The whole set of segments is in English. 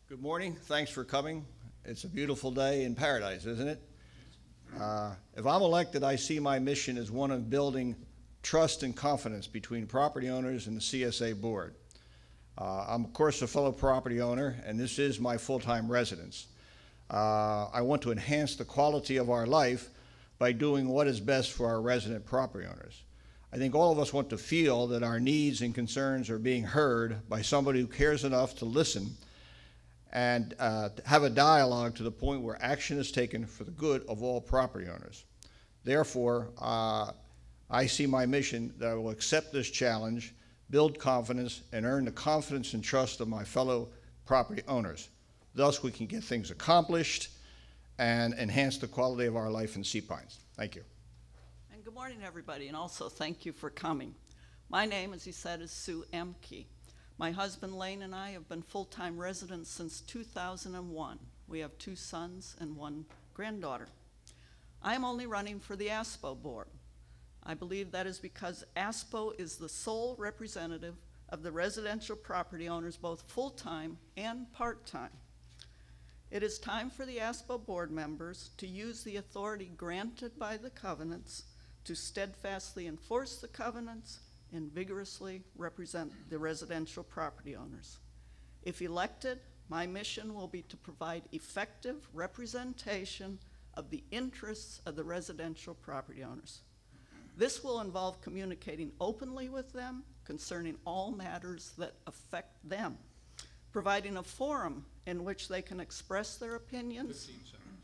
Good morning. Thanks for coming. It's a beautiful day in paradise, isn't it? If I'm elected, I see my mission as one of building trust and confidence between property owners and the CSA board. I'm, of course, a fellow property owner, and this is my full-time residence. I want to enhance the quality of our life by doing what is best for our resident property owners. I think all of us want to feel that our needs and concerns are being heard by somebody who cares enough to listen and have a dialogue to the point where action is taken for the good of all property owners. Therefore, I see my mission that I will accept this challenge, build confidence, and earn the confidence and trust of my fellow property owners. Thus, we can get things accomplished and enhance the quality of our life in Sea Pines. Thank you. And good morning, everybody, and also thank you for coming. My name, as he said, is Sue Ehmke. My husband Lane and I have been full-time residents since 2001. We have 2 sons and 1 granddaughter. I am only running for the ASSPPO board. I believe that is because ASSPPO is the sole representative of the residential property owners, both full-time and part-time. It is time for the ASSPPO board members to use the authority granted by the covenants to steadfastly enforce the covenants and vigorously represent the residential property owners. If elected, my mission will be to provide effective representation of the interests of the residential property owners. This will involve communicating openly with them concerning all matters that affect them, providing a forum in which they can express their opinions,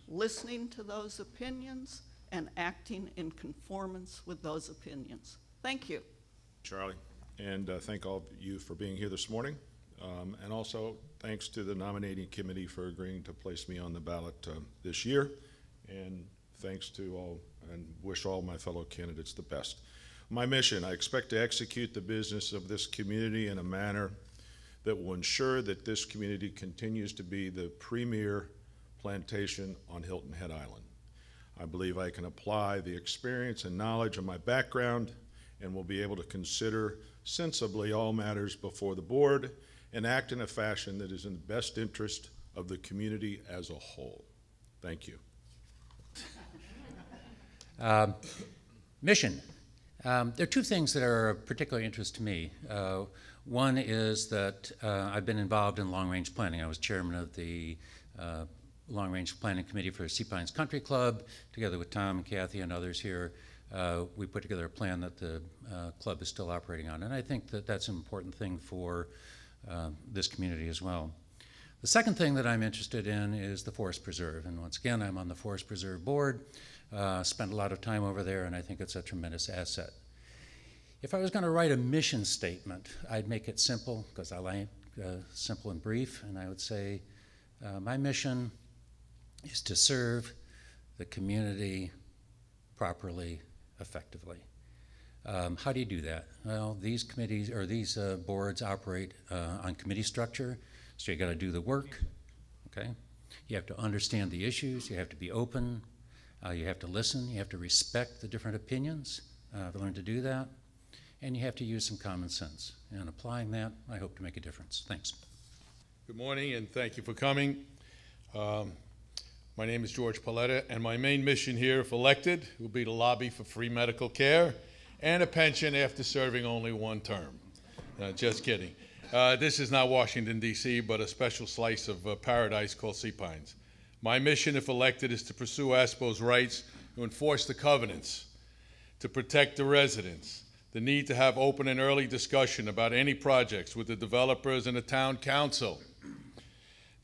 listening to those opinions, and acting in conformance with those opinions. Thank you. Charlie, and thank all of you for being here this morning. And also thanks to the nominating committee for agreeing to place me on the ballot this year. And thanks to all, and wish all my fellow candidates the best. My mission, I expect to execute the business of this community in a manner that will ensure that this community continues to be the premier plantation on Hilton Head Island. I believe I can apply the experience and knowledge of my background and will be able to consider sensibly all matters before the board and act in a fashion that is in the best interest of the community as a whole. Thank you. Mission. There are 2 things that are of particular interest to me. One is that I've been involved in long-range planning. I was chairman of the long-range planning committee for Sea Pines Country Club, together with Tom and Kathy and others here. We put together a plan that the club is still operating on, and I think that that's an important thing for this community as well. The second thing that I'm interested in is the Forest Preserve, and once again, I'm on the Forest Preserve board, spent a lot of time over there, and I think it's a tremendous asset. If I was going to write a mission statement, I'd make it simple, because I like simple and brief, and I would say my mission is to serve the community properly, effectively. How do you do that? Well, these committees or these boards operate on committee structure, so you got to do the work. Okay, you have to understand the issues. You have to be open. You have to listen. You have to respect the different opinions. Learn to do that, and you have to use some common sense. And applying that, I hope to make a difference. Thanks. Good morning, and thank you for coming. My name is George Paletta, and my main mission here, if elected, will be to lobby for free medical care and a pension after serving only 1 term. Just kidding. This is not Washington, D.C., but a special slice of paradise called Sea Pines. My mission, if elected, is to pursue ASSPPO's rights to enforce the covenants, to protect the residents, the need to have open and early discussion about any projects with the developers and the town council.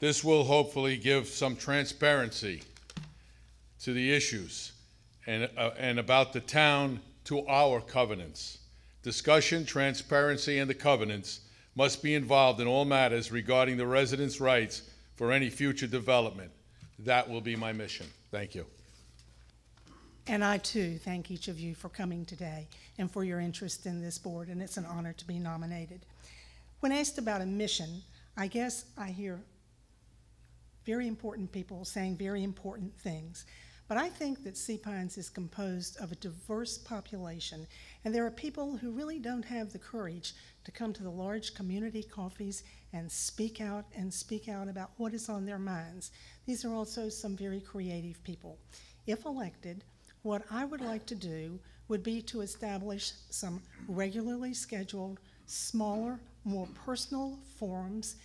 This will hopefully give some transparency to the issues and about the town to our covenants. Discussion, transparency, and the covenants must be involved in all matters regarding the residents' rights for any future development. That will be my mission. Thank you. And I, too, thank each of you for coming today and for your interest in this board, and it's an honor to be nominated. When asked about a mission, I guess I hear very important people saying very important things. But I think that Sea Pines is composed of a diverse population, and there are people who really don't have the courage to come to the large community coffees and speak out about what is on their minds. These are also some very creative people. If elected, what I would like to do would be to establish some regularly scheduled, smaller, more personal forums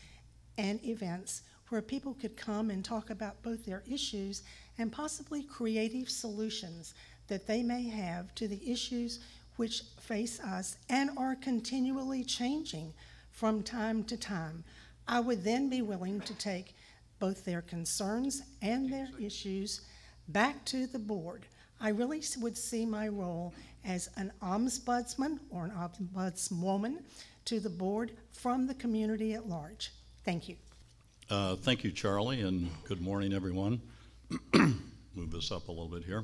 and events where people could come and talk about both their issues and possibly creative solutions that they may have to the issues which face us and are continually changing from time to time. I would then be willing to take both their concerns and their issues back to the board. I really would see my role as an ombudsman or an ombudswoman to the board from the community at large. Thank you. Thank you, Charlie, and good morning, everyone. Move this up a little bit here.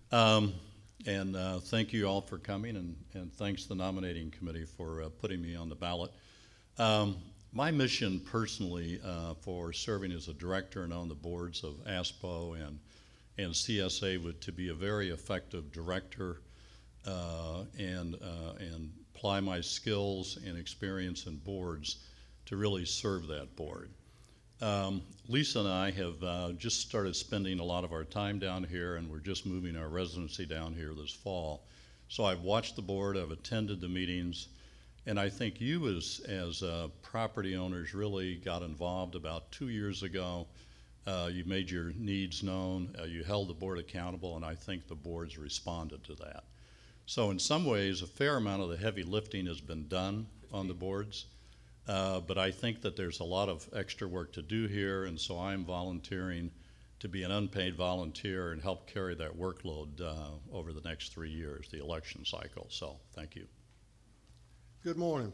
Thank you all for coming, and thanks to the nominating committee for putting me on the ballot. My mission personally for serving as a director and on the boards of ASSPPO and CSA would to be a very effective director and apply my skills and experience in boards to really serve that board. Lisa and I have just started spending a lot of our time down here, and we're just moving our residency down here this fall. So I've watched the board, I've attended the meetings, and I think you as property owners really got involved about 2 years ago. You made your needs known, you held the board accountable, and I think the board's responded to that. So in some ways, a fair amount of the heavy lifting has been done on the boards. But I think that there's a lot of extra work to do here, and so I'm volunteering to be an unpaid volunteer and help carry that workload over the next 3 years, the election cycle. So thank you. Good morning.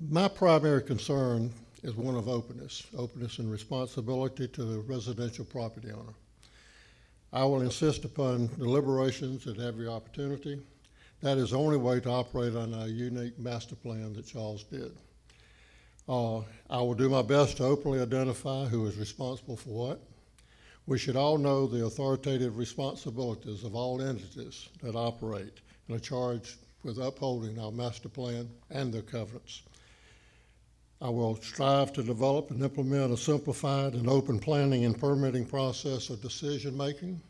My primary concern is one of openness and responsibility to the residential property owner. I will insist upon deliberations at every opportunity. That is the only way to operate on a unique master plan that Charles did. I will do my best to openly identify who is responsible for what. We should all know the authoritative responsibilities of all entities that operate and are charged with upholding our master plan and their covenants. I will strive to develop and implement a simplified and open planning and permitting process of decision making.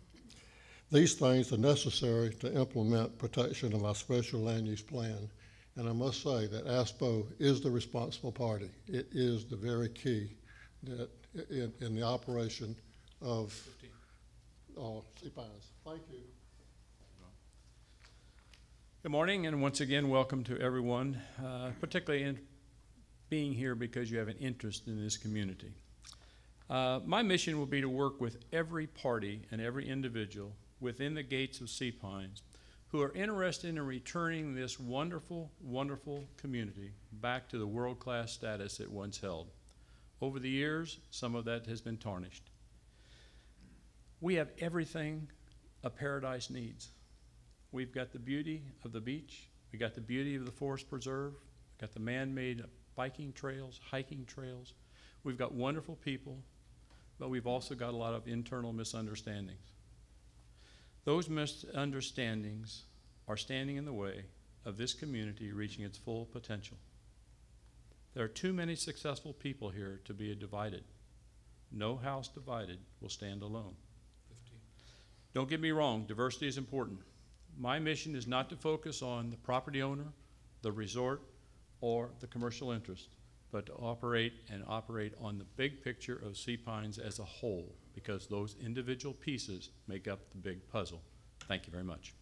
These things are necessary to implement protection of our special land use plan. And I must say that ASSPPO is the responsible party. It is the very key that in the operation of Sea Pines. Thank you. Good morning, and once again, welcome to everyone, particularly in being here because you have an interest in this community. My mission will be to work with every party and every individual within the gates of Sea Pines who are interested in returning this wonderful, wonderful community back to the world-class status it once held. Over the years, some of that has been tarnished. We have everything a paradise needs. We've got the beauty of the beach, we got the beauty of the forest preserve, we've got the man-made biking trails, hiking trails. We've got wonderful people, but we've also got a lot of internal misunderstandings. Those misunderstandings are standing in the way of this community reaching its full potential. There are too many successful people here to be divided. No house divided will stand alone. 15. Don't get me wrong, diversity is important. My mission is not to focus on the property owner, the resort, or the commercial interest, but to operate on the big picture of Sea Pines as a whole, because those individual pieces make up the big puzzle. Thank you very much.